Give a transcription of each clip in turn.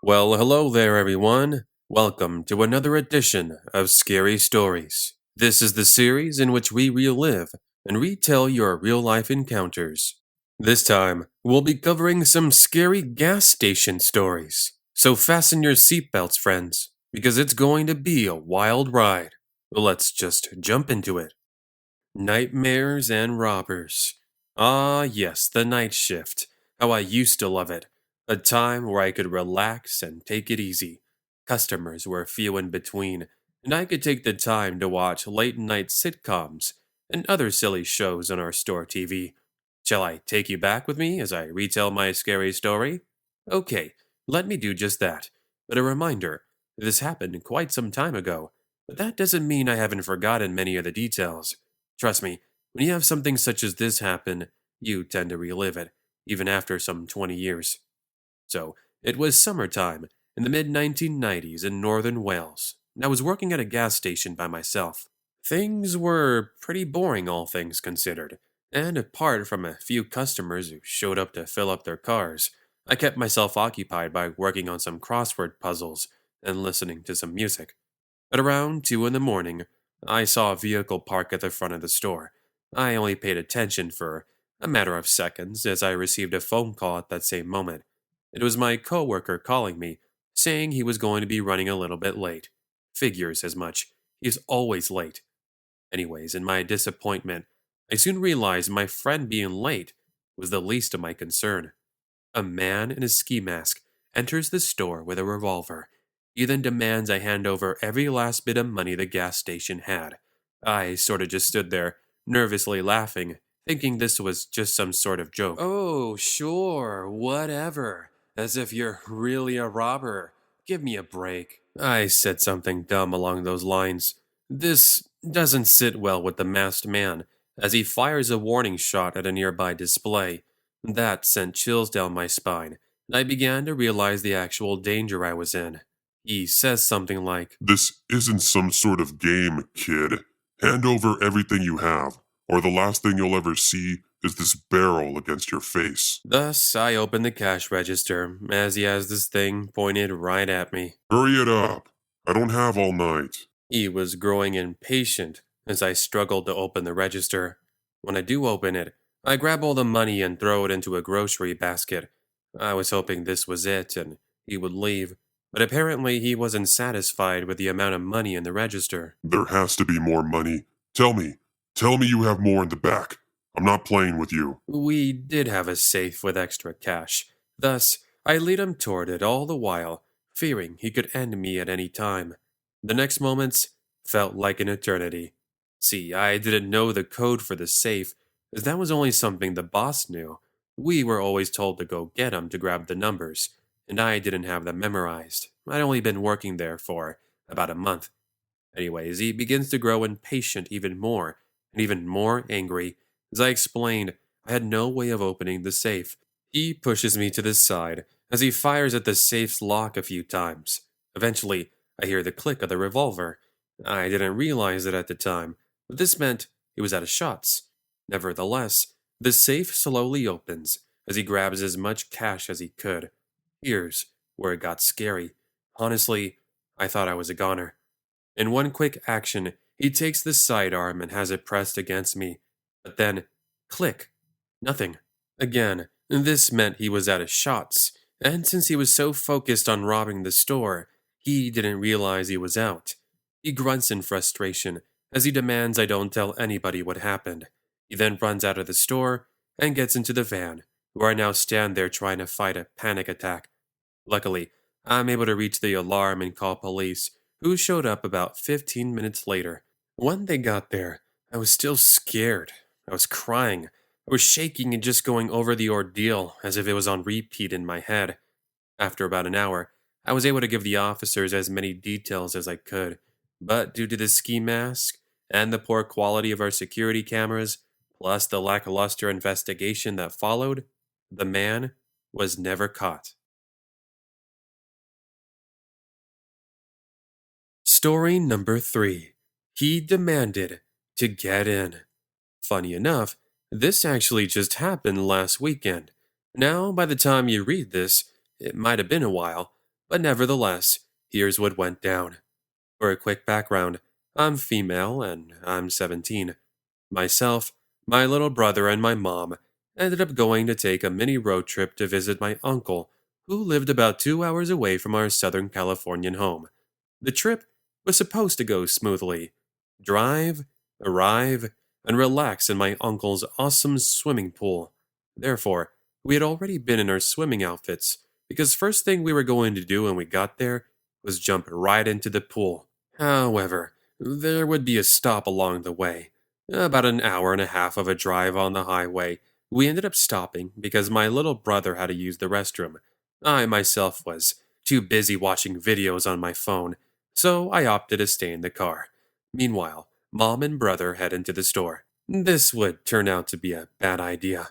Well, hello there, everyone. Welcome to another edition of Scary Stories. This is the series in which we relive and retell your real life encounters. This time, we'll be covering some scary gas station stories. So fasten your seatbelts, friends, because it's going to be a wild ride. Let's just jump into it. Nightmares and robbers. Ah, yes, the night shift. How I used to love it. A time where I could relax and take it easy. Customers were few in between, and I could take the time to watch late night sitcoms and other silly shows on our store TV. Shall I take you back with me as I retell my scary story? Okay, let me do just that. But a reminder, this happened quite some time ago, but that doesn't mean I haven't forgotten many of the details. Trust me, when you have something such as this happen, you tend to relive it, even after some 20 years. So, it was summertime in the mid 1990s in northern Wales, and I was working at a gas station by myself. Things were pretty boring, all things considered, and apart from a few customers who showed up to fill up their cars, I kept myself occupied by working on some crossword puzzles and listening to some music. At around 2 in the morning, I saw a vehicle park at the front of the store. I only paid attention for a matter of seconds as I received a phone call at that same moment. It was my coworker calling me, saying he was going to be running a little bit late. Figures as much. He's always late. Anyways, in my disappointment, I soon realized my friend being late was the least of my concern. A man in a ski mask enters the store with a revolver. He then demands I hand over every last bit of money the gas station had. I sort of just stood there, nervously laughing, thinking this was just some sort of joke. Oh, sure, whatever. As if you're really a robber. Give me a break. I said something dumb along those lines. This doesn't sit well with the masked man, as he fires a warning shot at a nearby display. That sent chills down my spine, and I began to realize the actual danger I was in. He says something like, This isn't some sort of game, kid. Hand over everything you have, or the last thing you'll ever see is this barrel against your face. Thus, I opened the cash register as he has this thing pointed right at me. Hurry it up. I don't have all night. He was growing impatient as I struggled to open the register. When I do open it, I grab all the money and throw it into a grocery basket. I was hoping this was it and he would leave, but apparently he wasn't satisfied with the amount of money in the register. There has to be more money. Tell me. Tell me you have more in the back. I'm not playing with you. We did have a safe with extra cash. Thus, I lead him toward it all the while, fearing he could end me at any time. The next moments felt like an eternity. See, I didn't know the code for the safe, as that was only something the boss knew. We were always told to go get 'em to grab the numbers, and I didn't have them memorized. I'd only been working there for about a month. Anyways, he begins to grow impatient even more, and even more angry. As I explained, I had no way of opening the safe. He pushes me to the side as he fires at the safe's lock a few times. Eventually, I hear the click of the revolver. I didn't realize it at the time, but this meant he was out of shots. Nevertheless, the safe slowly opens as he grabs as much cash as he could. Here's where it got scary. Honestly, I thought I was a goner. In one quick action, he takes the sidearm and has it pressed against me. But then, click. Nothing. Again, this meant he was out of shots, and since he was so focused on robbing the store, he didn't realize he was out. He grunts in frustration as he demands I don't tell anybody what happened. He then runs out of the store and gets into the van, where I now stand there trying to fight a panic attack. Luckily, I'm able to reach the alarm and call police, who showed up about 15 minutes later. When they got there, I was still scared. I was crying. I was shaking and just going over the ordeal as if it was on repeat in my head. After about an hour, I was able to give the officers as many details as I could, but due to the ski mask and the poor quality of our security cameras, plus the lackluster investigation that followed, the man was never caught. Story number 3. He demanded to get in. Funny enough, this actually just happened last weekend. Now, by the time you read this, it might have been a while, But nevertheless, here's what went down. For a quick background, I'm female and I'm 17. Myself, my little brother, and my mom ended up going to take a mini road trip to visit my uncle, who lived about 2 hours away from our Southern Californian home. The trip was supposed to go smoothly. Drive, arrive, and relax in my uncle's awesome swimming pool. Therefore, we had already been in our swimming outfits, because first thing we were going to do when we got there was jump right into the pool. However, there would be a stop along the way. About an hour and a half of a drive on the highway, we ended up stopping because my little brother had to use the restroom. I myself was too busy watching videos on my phone, so I opted to stay in the car. Meanwhile, mom and brother head into the store. This would turn out to be a bad idea.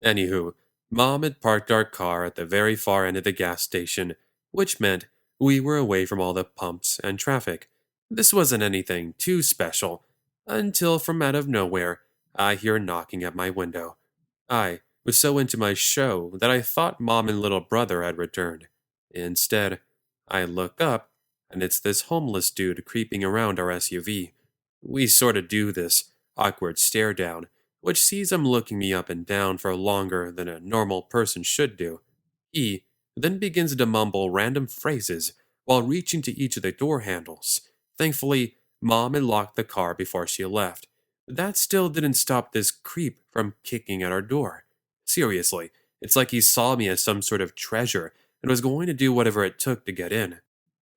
Anywho, mom had parked our car at the very far end of the gas station, which meant we were away from all the pumps and traffic. This wasn't anything too special, until from out of nowhere, I hear knocking at my window. I was so into my show that I thought mom and little brother had returned. Instead, I look up, and it's this homeless dude creeping around our SUV. We sort of do this awkward stare down, which sees him looking me up and down for longer than a normal person should do. He then begins to mumble random phrases while reaching to each of the door handles. Thankfully, Mom had locked the car before she left. But that still didn't stop this creep from kicking at our door. Seriously, it's like he saw me as some sort of treasure and was going to do whatever it took to get in.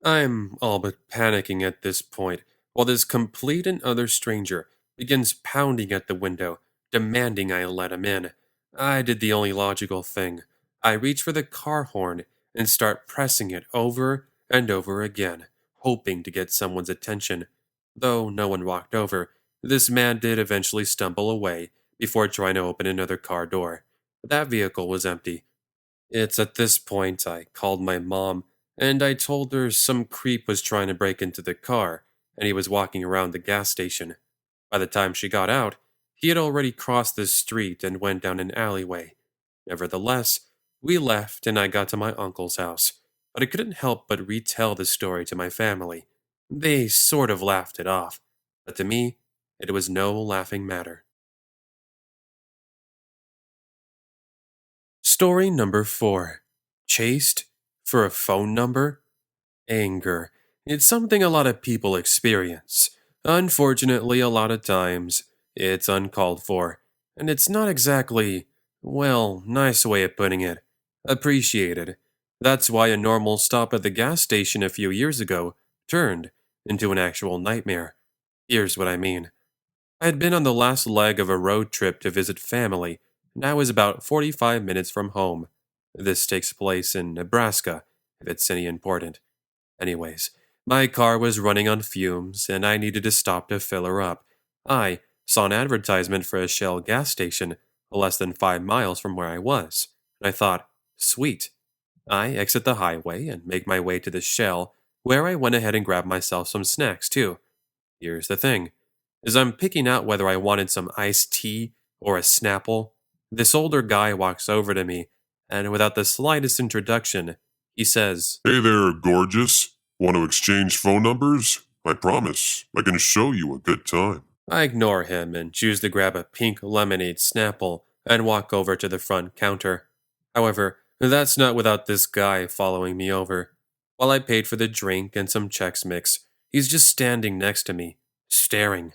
I'm all but panicking at this point, while this complete and utter stranger begins pounding at the window, demanding I let him in. I did the only logical thing. I reach for the car horn and start pressing it over and over again, hoping to get someone's attention. Though no one walked over, this man did eventually stumble away before trying to open another car door. That vehicle was empty. It's at this point I called my mom, and I told her some creep was trying to break into the car, and he was walking around the gas station. By the time she got out, he had already crossed the street and went down an alleyway. Nevertheless, we left and I got to my uncle's house, but I couldn't help but retell the story to my family. They sort of laughed it off, but to me, it was no laughing matter. Story number 4. Chased for a phone number? Anger. It's something a lot of people experience. Unfortunately, a lot of times, it's uncalled for. And it's not exactly, well, nice way of putting it, appreciated. That's why a normal stop at the gas station a few years ago turned into an actual nightmare. Here's what I mean. I had been on the last leg of a road trip to visit family, and I was about 45 minutes from home. This takes place in Nebraska, if it's any important. Anyways, my car was running on fumes, and I needed to stop to fill her up. I saw an advertisement for a Shell gas station less than 5 miles from where I was, and I thought, sweet. I exit the highway and make my way to the Shell, where I went ahead and grabbed myself some snacks too. Here's the thing. As I'm picking out whether I wanted some iced tea or a Snapple, this older guy walks over to me, and without the slightest introduction, he says, Hey there, gorgeous. Want to exchange phone numbers? I promise, I can show you a good time. I ignore him and choose to grab a pink lemonade Snapple and walk over to the front counter. However, that's not without this guy following me over. While I paid for the drink and some Chex Mix, he's just standing next to me, staring.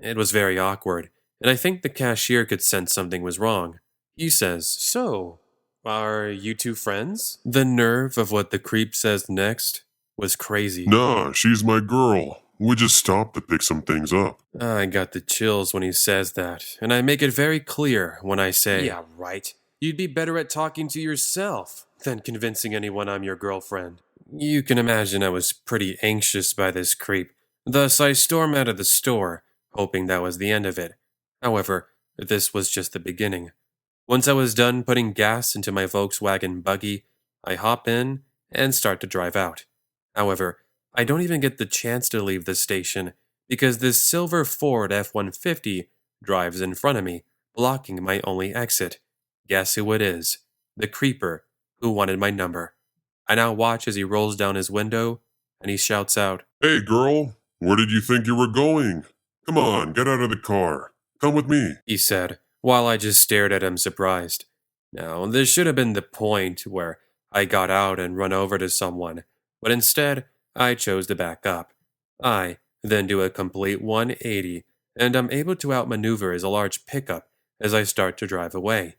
It was very awkward, and I think the cashier could sense something was wrong. He says, So, are you two friends? The nerve of what the creep says next was crazy. Nah, she's my girl. We just stopped to pick some things up. I got the chills when he says that, and I make it very clear when I say, Yeah, right. You'd be better at talking to yourself than convincing anyone I'm your girlfriend. You can imagine I was pretty anxious by this creep. Thus, I storm out of the store, hoping that was the end of it. However, this was just the beginning. Once I was done putting gas into my Volkswagen buggy, I hop in and start to drive out. However, I don't even get the chance to leave the station because this silver Ford F-150 drives in front of me, blocking my only exit. Guess who it is? The creeper who wanted my number. I now watch as he rolls down his window and he shouts out, Hey, girl, where did you think you were going? Come on, get out of the car. Come with me. he said, while I just stared at him surprised. Now, this should have been the point where I got out and run over to someone, but instead, I chose to back up. I then do a complete 180, and I'm able to outmaneuver his large pickup as I start to drive away.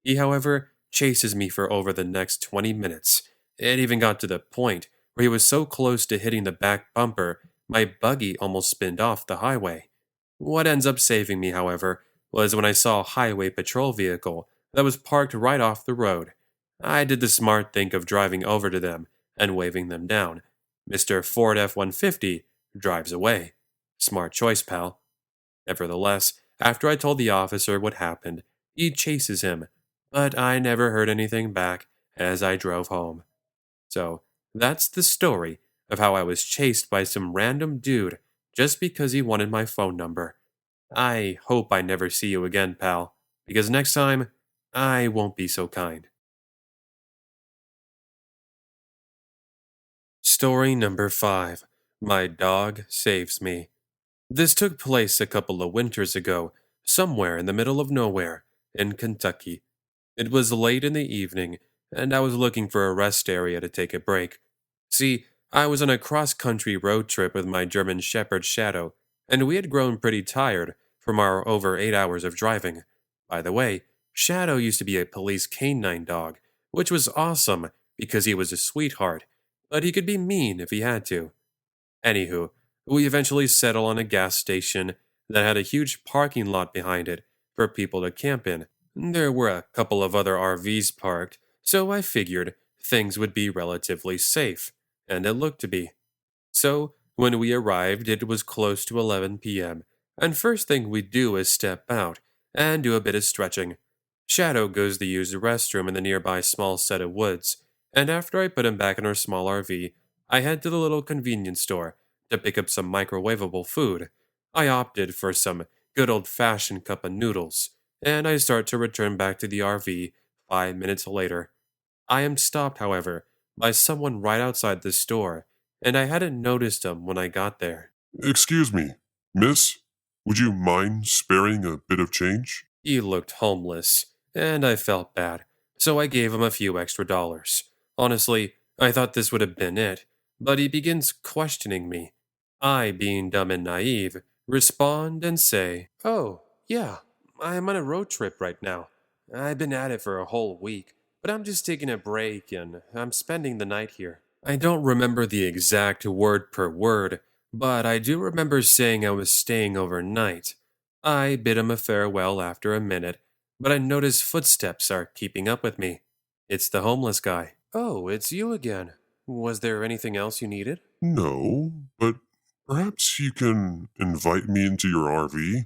He, however, chases me for over the next 20 minutes. It even got to the point where he was so close to hitting the back bumper, my buggy almost spinned off the highway. What ends up saving me, however, was when I saw a highway patrol vehicle that was parked right off the road. I did the smart thing of driving over to them and waving them down. Mr. Ford F 150 drives away. Smart choice, pal. Nevertheless, after I told the officer what happened, he chases him, but I never heard anything back as I drove home. So, that's the story of how I was chased by some random dude just because he wanted my phone number. I hope I never see you again, pal, because next time, I won't be so kind. Story number 5. My dog saves me. This took place a couple of winters ago, somewhere in the middle of nowhere, in Kentucky. It was late in the evening, and I was looking for a rest area to take a break. See, I was on a cross country road trip with my German Shepherd Shadow, and we had grown pretty tired from our over 8 hours of driving. By the way, Shadow used to be a police canine dog, which was awesome because he was a sweetheart, but he could be mean if he had to. Anywho, we eventually settled on a gas station that had a huge parking lot behind it for people to camp in. There were a couple of other RVs parked, so I figured things would be relatively safe, and it looked to be. So, when we arrived, it was close to 11 p.m., and first thing we do is step out and do a bit of stretching. Shadow goes to use the restroom in the nearby small set of woods, and after I put him back in our small RV, I head to the little convenience store to pick up some microwavable food. I opted for some good old fashioned cup of noodles, and I start to return back to the RV 5 minutes later. I am stopped, however, by someone right outside the store, and I hadn't noticed him when I got there. Excuse me, miss? Would you mind sparing a bit of change? He looked homeless, and I felt bad, so I gave him a few extra dollars. Honestly, I thought this would have been it, but he begins questioning me. I, being dumb and naive, respond and say, "Oh, yeah, I'm on a road trip right now. I've been at it for a whole week, but I'm just taking a break and I'm spending the night here." I don't remember the exact word per word, but I do remember saying I was staying overnight. I bid him a farewell after a minute, but I notice footsteps are keeping up with me. It's the homeless guy. "Oh, it's you again. Was there anything else you needed?" No, but perhaps you can invite me into your RV?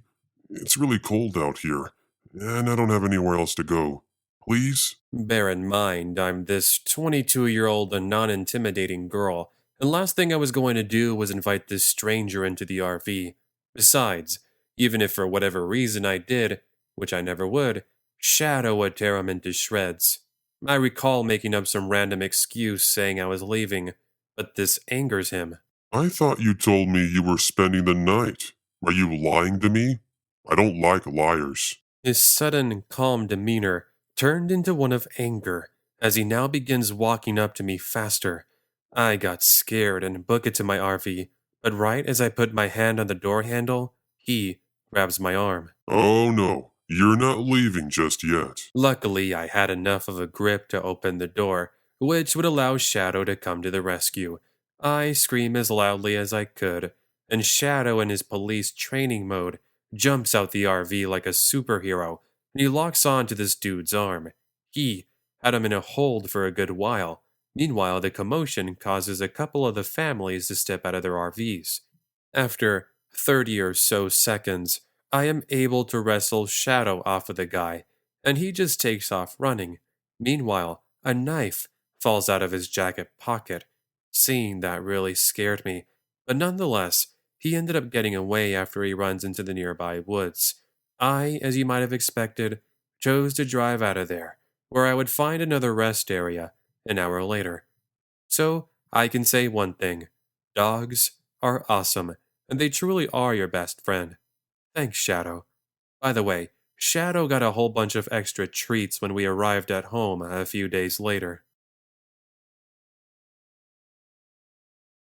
It's really cold out here, and I don't have anywhere else to go. Please? Bear in mind, I'm this 22-year-old and non intimidating girl, and last thing I was going to do was invite this stranger into the RV. Besides, even if for whatever reason I did, which I never would, Shadow would tear him into shreds. I recall making up some random excuse saying I was leaving, but this angers him. I thought you told me you were spending the night. Are you lying to me? I don't like liars. His sudden, calm demeanor turned into one of anger as he now begins walking up to me faster. I got scared and book it to my RV, but right as I put my hand on the door handle, he grabs my arm. Oh no, you're not leaving just yet. Luckily, I had enough of a grip to open the door, which would allow Shadow to come to the rescue. I scream as loudly as I could, and Shadow, in his police training mode, jumps out the RV like a superhero, and he locks on to this dude's arm. He had him in a hold for a good while. Meanwhile, the commotion causes a couple of the families to step out of their RVs. After 30 or so seconds, I am able to wrestle Shadow off of the guy, and he just takes off running. Meanwhile, a knife falls out of his jacket pocket. Seeing that really scared me, but nonetheless, he ended up getting away after he runs into the nearby woods. I, as you might have expected, chose to drive out of there, where I would find another rest area an hour later. So I can say one thing: dogs are awesome, and they truly are your best friend. Thanks, Shadow. By the way, Shadow got a whole bunch of extra treats when we arrived at home a few days later.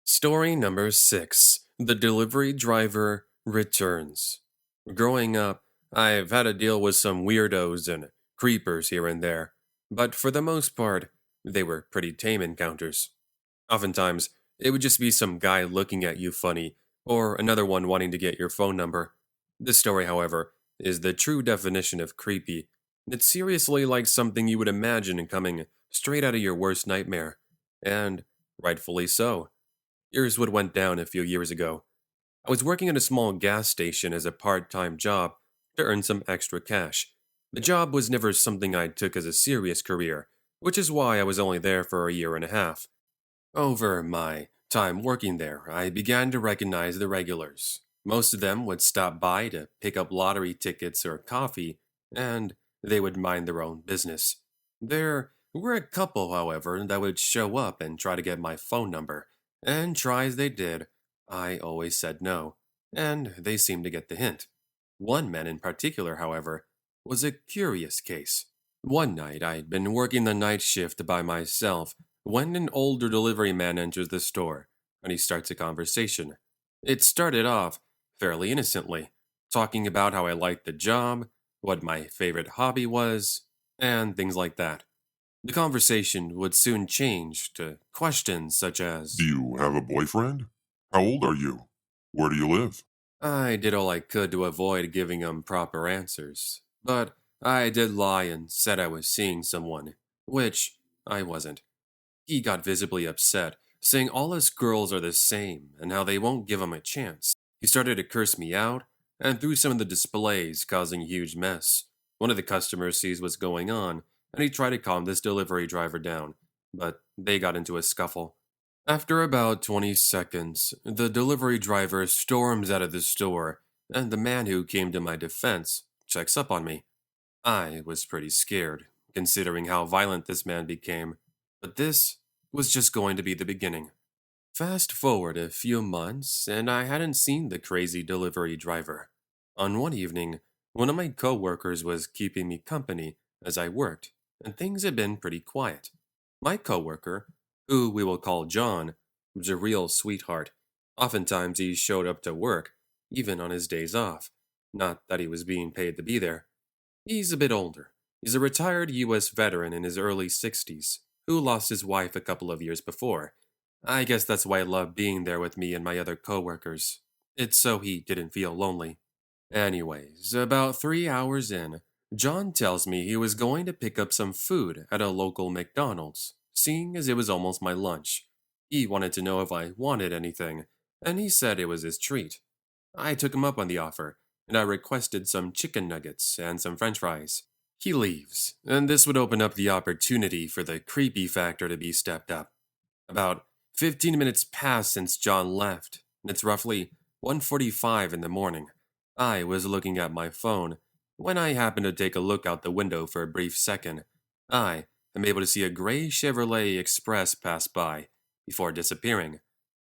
Story number 6: The Delivery Driver Returns. Growing up, I've had to deal with some weirdos and creepers here and there, but for the most part, they were pretty tame encounters. Oftentimes, it would just be some guy looking at you funny, or another one wanting to get your phone number. This story, however, is the true definition of creepy. It's seriously like something you would imagine coming straight out of your worst nightmare. And rightfully so. Here's what went down a few years ago. I was working at a small gas station as a part time job to earn some extra cash. The job was never something I took as a serious career, which is why I was only there for a year and a half. Over my time working there, I began to recognize the regulars. Most of them would stop by to pick up lottery tickets or coffee, and they would mind their own business. There were a couple, however, that would show up and try to get my phone number, and try as they did, I always said no, and they seemed to get the hint. One man in particular, however, was a curious case. One night I'd been working the night shift by myself when an older delivery man enters the store, and he starts a conversation. It started off fairly innocently, talking about how I liked the job, what my favorite hobby was, and things like that. The conversation would soon change to questions such Do as, you have a boyfriend? How old are you? Where do you live? I did all I could to avoid giving him proper answers, but I did lie and said I was seeing someone, which I wasn't. He got visibly upset, saying all us girls are the same and how they won't give him a chance. He started to curse me out and threw some of the displays, causing a huge mess. One of the customers sees what's going on, and he tried to calm this delivery driver down, but they got into a scuffle. After about 20 seconds, the delivery driver storms out of the store, and the man who came to my defense checks up on me. I was pretty scared, considering how violent this man became, but this was just going to be the beginning. Fast forward a few months, and I hadn't seen the crazy delivery driver. On one evening, one of my coworkers was keeping me company as I worked, and things had been pretty quiet. My coworker, who we will call John, was a real sweetheart. Oftentimes he showed up to work, even on his days off. Not that he was being paid to be there. He's a bit older. He's a retired U.S. veteran in his early 60s, who lost his wife a couple of years before. I guess that's why I love being there with me and my other coworkers. It's so he didn't feel lonely. Anyways, about 3 hours in, John tells me he was going to pick up some food at a local McDonald's, seeing as it was almost my lunch. He wanted to know if I wanted anything, and he said it was his treat. I took him up on the offer, and I requested some chicken nuggets and some french fries. He leaves, and this would open up the opportunity for the creepy factor to be stepped up. About 15 minutes pass since John left, and it's roughly 1:45 in the morning. I was looking at my phone when I happened to take a look out the window for a brief second. I am able to see a gray Chevrolet Express pass by before disappearing.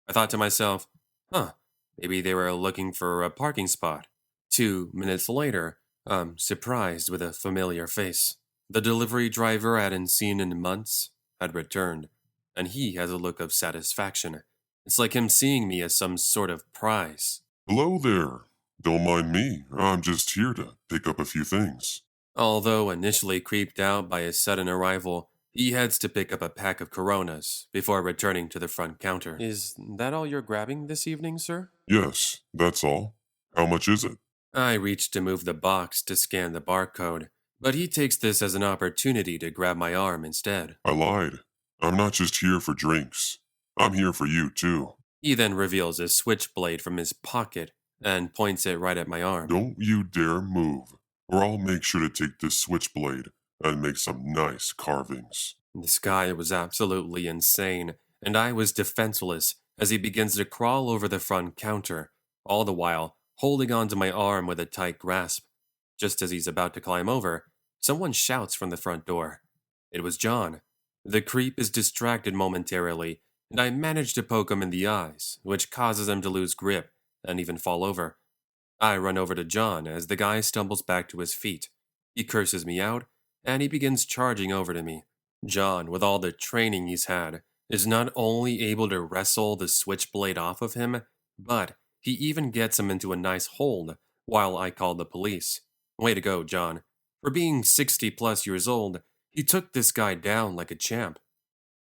I thought to myself, huh, maybe they were looking for a parking spot. 2 minutes later, I'm surprised with a familiar face. The delivery driver I hadn't seen in months had returned, and he has a look of satisfaction. It's like him seeing me as some sort of prize. Hello there. Don't mind me. I'm just here to pick up a few things. Although initially creeped out by his sudden arrival, he heads to pick up a pack of Coronas before returning to the front counter. Is that all you're grabbing this evening, sir? Yes, that's all. How much is it? I reach to move the box to scan the barcode, but he takes this as an opportunity to grab my arm instead. I lied. I'm not just here for drinks. I'm here for you, too. He then reveals a switchblade from his pocket and points it right at my arm. Don't you dare move, or I'll make sure to take this switchblade and make some nice carvings. This guy was absolutely insane, and I was defenseless as he begins to crawl over the front counter, all the while holding onto my arm with a tight grasp. Just as he's about to climb over, someone shouts from the front door. It was John. The creep is distracted momentarily and I manage to poke him in the eyes, which causes him to lose grip and even fall over. I run over to John as the guy stumbles back to his feet. He curses me out, and he begins charging over to me. John, with all the training he's had, is not only able to wrestle the switchblade off of him, but he even gets him into a nice hold while I call the police. Way to go, John. For being 60 plus years old, he took this guy down like a champ.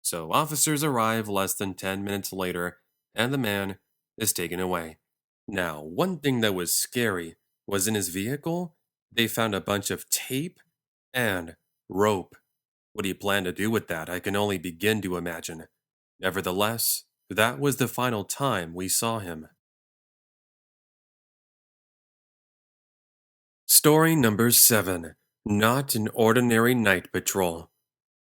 So officers arrive less than 10 minutes later, and the man is taken away. Now, one thing that was scary was in his vehicle, they found a bunch of tape and rope. What he planned to do with that, I can only begin to imagine. Nevertheless, that was the final time we saw him. Story number 7. Not an ordinary night patrol.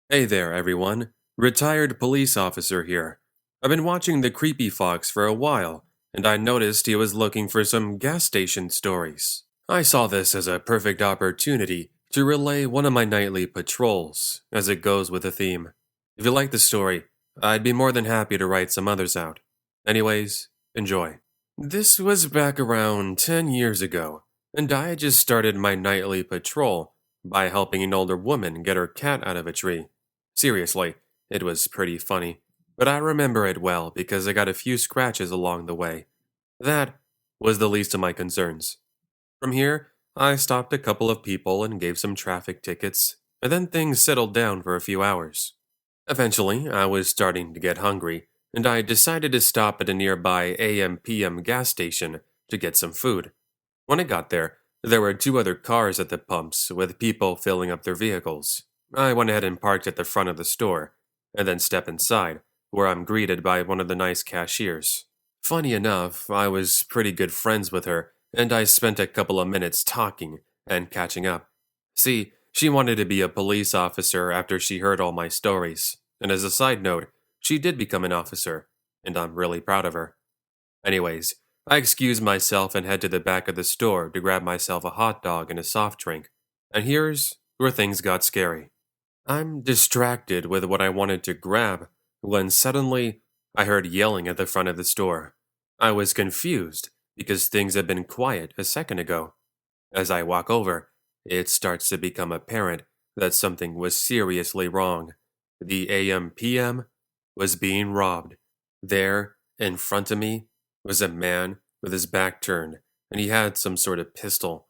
Hey there, everyone. Retired police officer here. I've been watching the Creepy Fox for a while, and I noticed he was looking for some gas station stories. I saw this as a perfect opportunity to relay one of my nightly patrols, as it goes with the theme. If you like the story, I'd be more than happy to write some others out. Anyways, enjoy. This was back around 10 years ago, and I had just started my nightly patrol by helping an older woman get her cat out of a tree. Seriously, it was pretty funny, but I remember it well because I got a few scratches along the way. That was the least of my concerns. From here, I stopped a couple of people and gave some traffic tickets, and then things settled down for a few hours. Eventually, I was starting to get hungry, and I decided to stop at a nearby AM/PM gas station to get some food. When I got there were two other cars at the pumps with people filling up their vehicles. I went ahead and parked at the front of the store, and then stepped inside, where I'm greeted by one of the nice cashiers. Funny enough, I was pretty good friends with her, and I spent a couple of minutes talking and catching up. See, she wanted to be a police officer after she heard all my stories, and as a side note, she did become an officer, and I'm really proud of her. Anyways, I excuse myself and head to the back of the store to grab myself a hot dog and a soft drink, and here's where things got scary. I'm distracted with what I wanted to grab when suddenly I heard yelling at the front of the store. I was confused because things had been quiet a second ago. As I walk over, it starts to become apparent that something was seriously wrong. The AM/PM was being robbed. There, in front of me, was a man with his back turned, and he had some sort of pistol.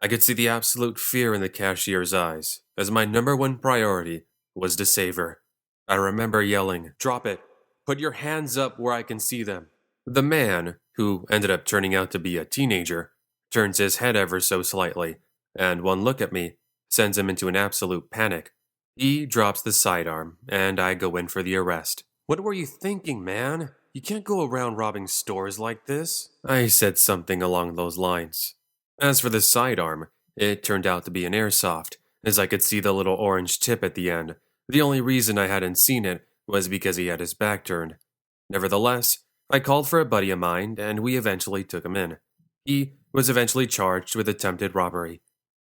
I could see the absolute fear in the cashier's eyes, as my number one priority was to save her. I remember yelling, "Drop it! Put your hands up where I can see them!" The man, who ended up turning out to be a teenager, turns his head ever so slightly, and one look at me sends him into an absolute panic. He drops the sidearm, and I go in for the arrest. "What were you thinking, man? You can't go around robbing stores like this." I said something along those lines. As for the sidearm, it turned out to be an airsoft, as I could see the little orange tip at the end. The only reason I hadn't seen it was because he had his back turned. Nevertheless, I called for a buddy of mine, and we eventually took him in. He was eventually charged with attempted robbery.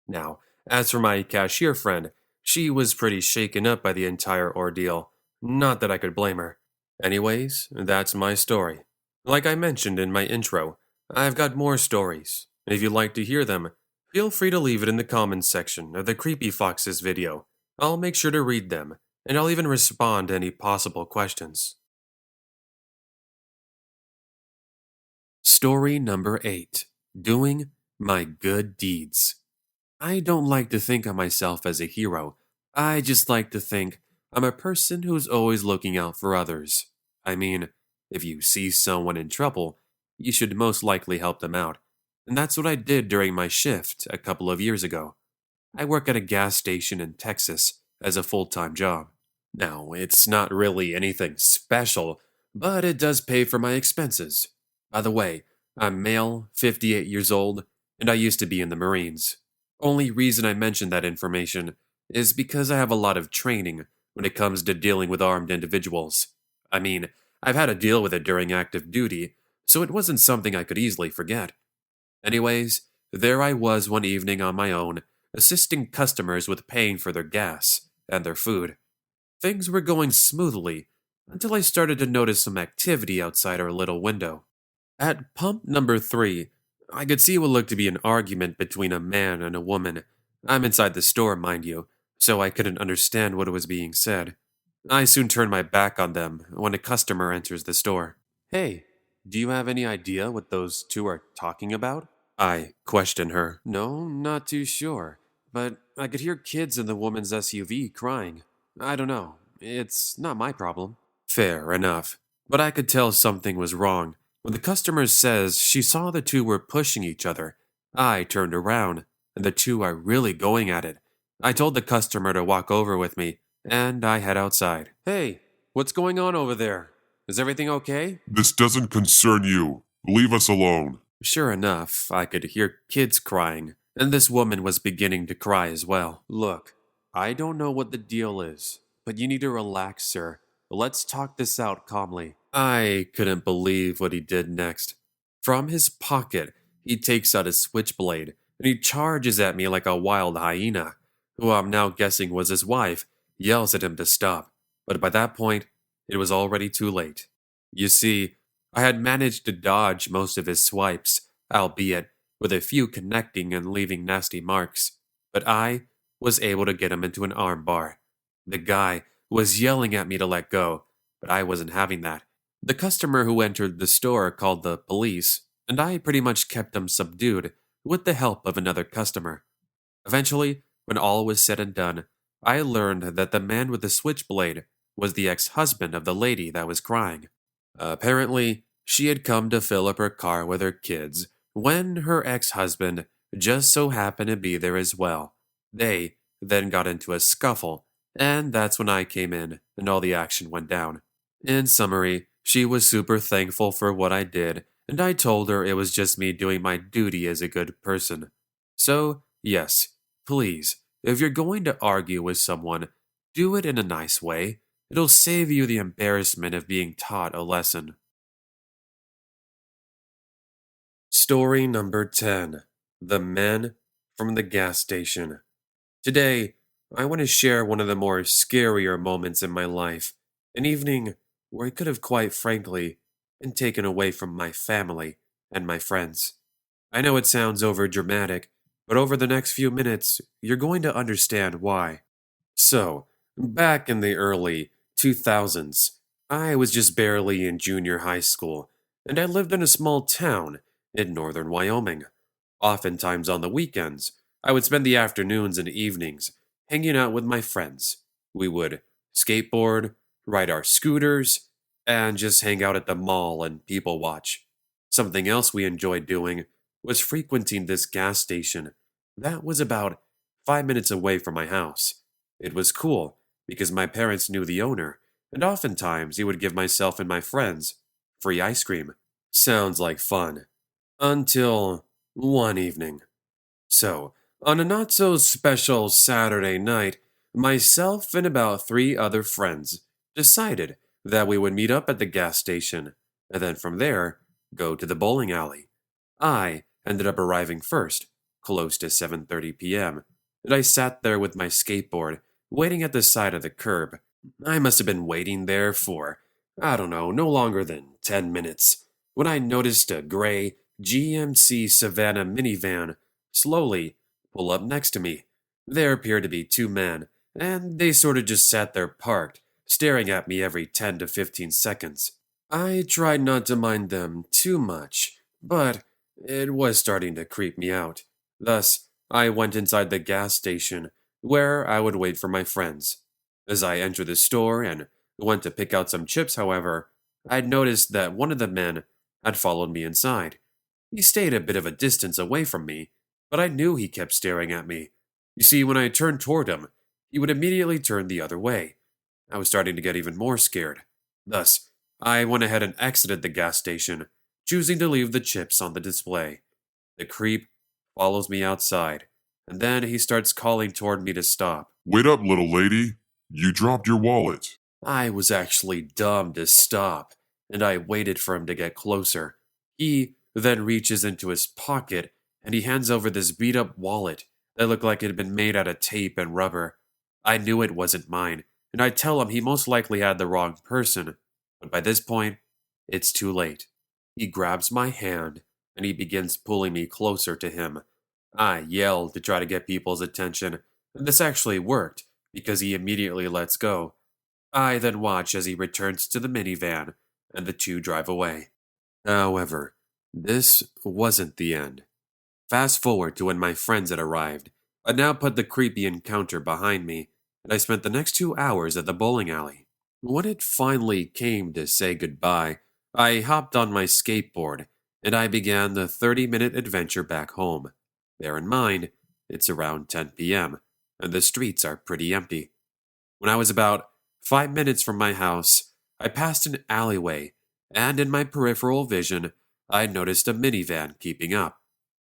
Now, as for my cashier friend, she was pretty shaken up by the entire ordeal. Not that I could blame her. Anyways, that's my story. Like I mentioned in my intro, I've got more stories, and if you'd like to hear them, feel free to leave it in the comments section of the Creepy Foxes video. I'll make sure to read them, and I'll even respond to any possible questions. Story number 8. Doing my good deeds. I don't like to think of myself as a hero. I just like to think I'm a person who's always looking out for others. I mean, if you see someone in trouble, you should most likely help them out. And that's what I did during my shift a couple of years ago. I work at a gas station in Texas as a full-time job. Now, it's not really anything special, but it does pay for my expenses. By the way, I'm male, 58 years old, and I used to be in the Marines. Only reason I mention that information is because I have a lot of training when it comes to dealing with armed individuals. I mean, I've had to deal with it during active duty, so it wasn't something I could easily forget. Anyways, there I was one evening on my own, assisting customers with paying for their gas and their food. Things were going smoothly until I started to notice some activity outside our little window. At pump number 3, I could see what looked to be an argument between a man and a woman. I'm inside the store, mind you, so I couldn't understand what was being said. I soon turned my back on them when a customer enters the store. Hey, do you have any idea what those two are talking about? I questioned her. No, not too sure, but I could hear kids in the woman's SUV crying. I don't know. It's not my problem. Fair enough. But I could tell something was wrong. When the customer says she saw the two were pushing each other, I turned around, and the two are really going at it. I told the customer to walk over with me, and I head outside. Hey, what's going on over there? Is everything okay? This doesn't concern you. Leave us alone. Sure enough, I could hear kids crying, and this woman was beginning to cry as well. Look, I don't know what the deal is, but you need to relax, sir. Let's talk this out calmly. I couldn't believe what he did next. From his pocket, he takes out a switchblade, and he charges at me like a wild hyena, who I'm now guessing was his wife, yells at him to stop. But by that point, it was already too late. You see, I had managed to dodge most of his swipes, albeit with a few connecting and leaving nasty marks, but I was able to get him into an armbar. The guy was yelling at me to let go, but I wasn't having that. The customer who entered the store called the police, and I pretty much kept him subdued with the help of another customer. Eventually, when all was said and done, I learned that the man with the switchblade was the ex-husband of the lady that was crying. Apparently, she had come to fill up her car with her kids when her ex-husband just so happened to be there as well. They then got into a scuffle, and that's when I came in and all the action went down. In summary, she was super thankful for what I did, and I told her it was just me doing my duty as a good person. So, yes, please, if you're going to argue with someone, do it in a nice way. It'll save you the embarrassment of being taught a lesson. Story number 10. The Men from the Gas Station. Today, I want to share one of the more scarier moments in my life. An evening where I could have quite frankly been taken away from my family and my friends. I know it sounds overdramatic, but over the next few minutes, you're going to understand why. So, back in the early 2000s, I was just barely in junior high school, and I lived in a small town in northern Wyoming. Oftentimes on the weekends, I would spend the afternoons and evenings hanging out with my friends. We would skateboard, ride our scooters, and just hang out at the mall and people watch. Something else we enjoyed doing was frequenting this gas station that was about 5 minutes away from my house. It was cool because my parents knew the owner, and oftentimes he would give myself and my friends free ice cream. Sounds like fun. Until one evening. So, on a not so special Saturday night, myself and about 3 other friends decided that we would meet up at the gas station, and then from there, go to the bowling alley. I ended up arriving first, close to 7:30 p.m., and I sat there with my skateboard, waiting at the side of the curb. I must have been waiting there for, I don't know, no longer than 10 minutes, when I noticed a gray GMC Savannah minivan slowly pull up next to me. There appeared to be 2 men, and they sort of just sat there parked, staring at me every 10 to 15 seconds. I tried not to mind them too much, but it was starting to creep me out. Thus, I went inside the gas station, where I would wait for my friends. As I entered the store and went to pick out some chips, however, I'd noticed that one of the men had followed me inside. He stayed a bit of a distance away from me, but I knew he kept staring at me. You see, when I turned toward him, he would immediately turn the other way. I was starting to get even more scared. Thus, I went ahead and exited the gas station, choosing to leave the chips on the display. The creep follows me outside, and then he starts calling toward me to stop. Wait up, little lady. You dropped your wallet. I was actually dumb to stop, and I waited for him to get closer. He then reaches into his pocket and he hands over this beat up wallet that looked like it had been made out of tape and rubber. I knew it wasn't mine, and I tell him he most likely had the wrong person. But by this point, it's too late. He grabs my hand and he begins pulling me closer to him. I yell to try to get people's attention, and this actually worked because he immediately lets go. I then watch as he returns to the minivan and the two drive away. However, this wasn't the end. Fast forward to when my friends had arrived. I now put the creepy encounter behind me, and I spent the next 2 hours at the bowling alley. When it finally came to say goodbye, I hopped on my skateboard and I began the 30-minute adventure back home. Bear in mind, it's around 10 p.m., and the streets are pretty empty. When I was about 5 minutes from my house, I passed an alleyway, and in my peripheral vision, I noticed a minivan keeping up.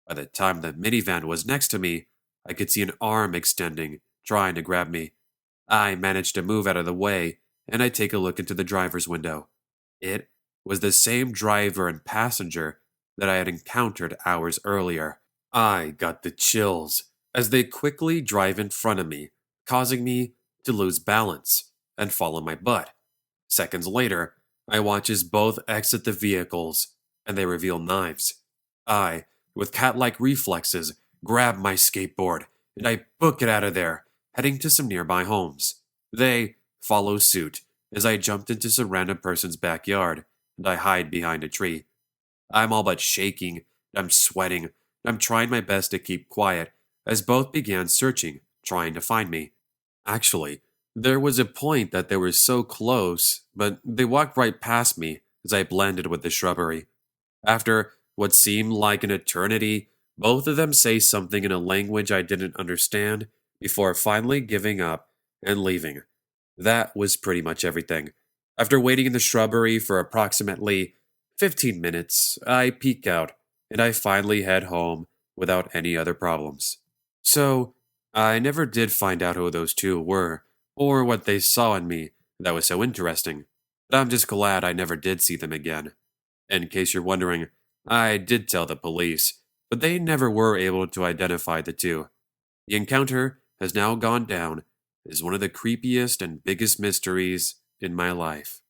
By the time the minivan was next to me, I could see an arm extending, trying to grab me. I managed to move out of the way, and I take a look into the driver's window. It was the same driver and passenger that I had encountered hours earlier. I got the chills as they quickly drive in front of me, causing me to lose balance and fall on my butt. Seconds later, I watch as both exit the vehicles and they reveal knives. I, with cat like reflexes, grab my skateboard and I book it out of there, heading to some nearby homes. They follow suit as I jumped into some random person's backyard and I hide behind a tree. I'm all but shaking, I'm sweating, I'm trying my best to keep quiet as both began searching, trying to find me. Actually, there was a point that they were so close, but they walked right past me as I blended with the shrubbery. After what seemed like an eternity, both of them say something in a language I didn't understand before finally giving up and leaving. That was pretty much everything. After waiting in the shrubbery for approximately 15 minutes, I peek out and I finally head home without any other problems. So, I never did find out who those two were or what they saw in me that was so interesting, but I'm just glad I never did see them again. In case you're wondering, I did tell the police, but they never were able to identify the two. The encounter has now gone down as one of the creepiest and biggest mysteries in my life.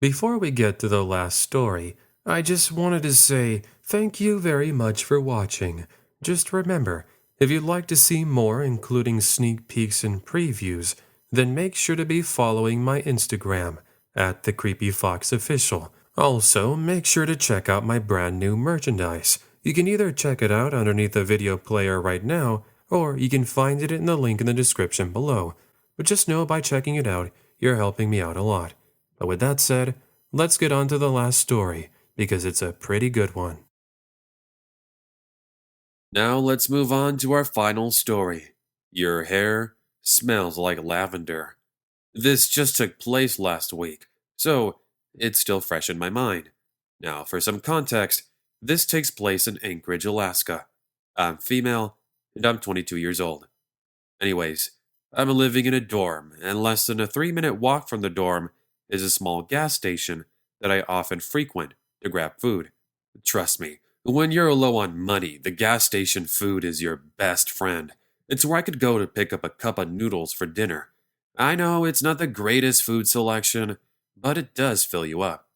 Before we get to the last story, I just wanted to say thank you very much for watching. Just remember, if you'd like to see more, including sneak peeks and previews, then make sure to be following my Instagram at @TheCreepyFoxOfficial. Also, make sure to check out my brand new merchandise. You can either check it out underneath the video player right now, or you can find it in the link in the description below. But just know by checking it out, you're helping me out a lot. But with that said, let's get on to the last story, because it's a pretty good one. Now let's move on to our final story. Your hair smells like lavender. This just took place last week, so it's still fresh in my mind. Now, for some context, this takes place in Anchorage, Alaska. I'm female, and I'm 22 years old. Anyways, I'm living in a dorm, and less than a 3-minute walk from the dorm is a small gas station that I often frequent to grab food. Trust me, when you're low on money, the gas station food is your best friend. It's where I could go to pick up a cup of noodles for dinner. I know it's not the greatest food selection, but it does fill you up.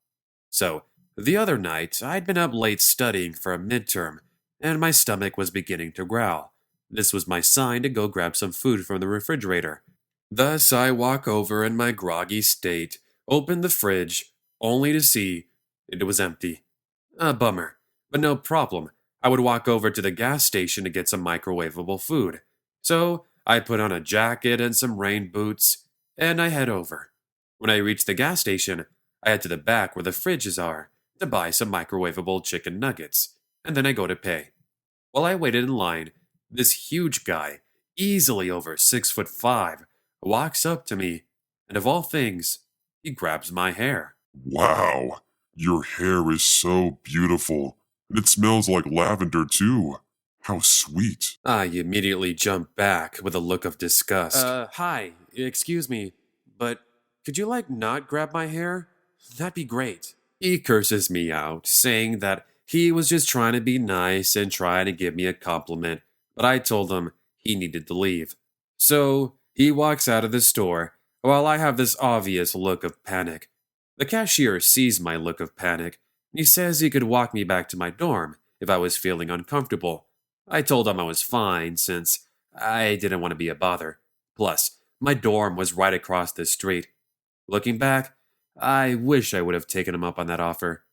So, the other night, I'd been up late studying for a midterm, and my stomach was beginning to growl. This was my sign to go grab some food from the refrigerator. Thus, I walk over in my groggy state, open the fridge, only to see it was empty. A bummer, but no problem. I would walk over to the gas station to get some microwavable food. So, I put on a jacket and some rain boots, and I head over. When I reach the gas station, I head to the back where the fridges are to buy some microwavable chicken nuggets, and then I go to pay. While I waited in line, this huge guy, easily over 6'5", walks up to me, and of all things, he grabs my hair. Wow, your hair is so beautiful, and it smells like lavender too. How sweet. I immediately jump back with a look of disgust. Hi, excuse me, but could you not grab my hair? That'd be great. He curses me out, saying that he was just trying to be nice and trying to give me a compliment, but I told him he needed to leave. So He walks out of the store while I have this obvious look of panic. The cashier sees my look of panic, and he says he could walk me back to my dorm if I was feeling uncomfortable. I told him I was fine since I didn't want to be a bother. Plus, my dorm was right across the street. Looking back, I wish I would have taken him up on that offer.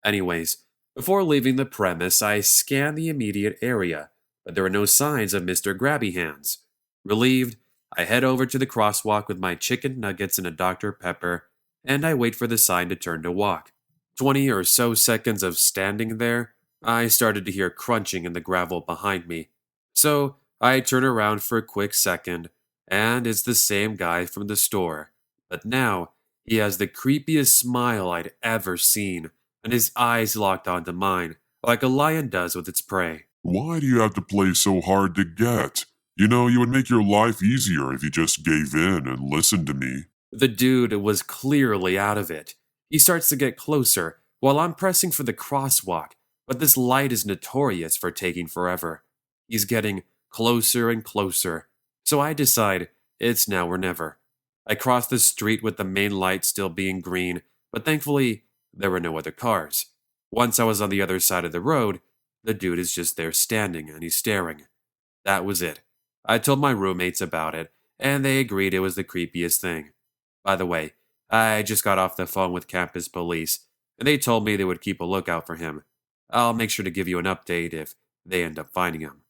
Anyways, before leaving the premise, I scanned the immediate area, but there were no signs of Mr. Grabby Hands. Relieved, I head over to the crosswalk with my chicken nuggets and a Dr. Pepper, and I wait for the sign to turn to walk. 20 or so seconds of standing there, I started to hear crunching in the gravel behind me. So I turn around for a quick second, and it's the same guy from the store. But now, he has the creepiest smile I'd ever seen, and his eyes locked onto mine, like a lion does with its prey. Why do you have to play so hard to get? You know, you would make your life easier if you just gave in and listened to me. The dude was clearly out of it. He starts to get closer while I'm pressing for the crosswalk, but this light is notorious for taking forever. He's getting closer and closer, so I decide it's now or never. I cross the street with the main light still being green, but thankfully, there were no other cars. Once I was on the other side of the road, the dude is just there standing and he's staring. That was it. I told my roommates about it, and they agreed it was the creepiest thing. By the way, I just got off the phone with campus police, and they told me they would keep a lookout for him. I'll make sure to give you an update if they end up finding him.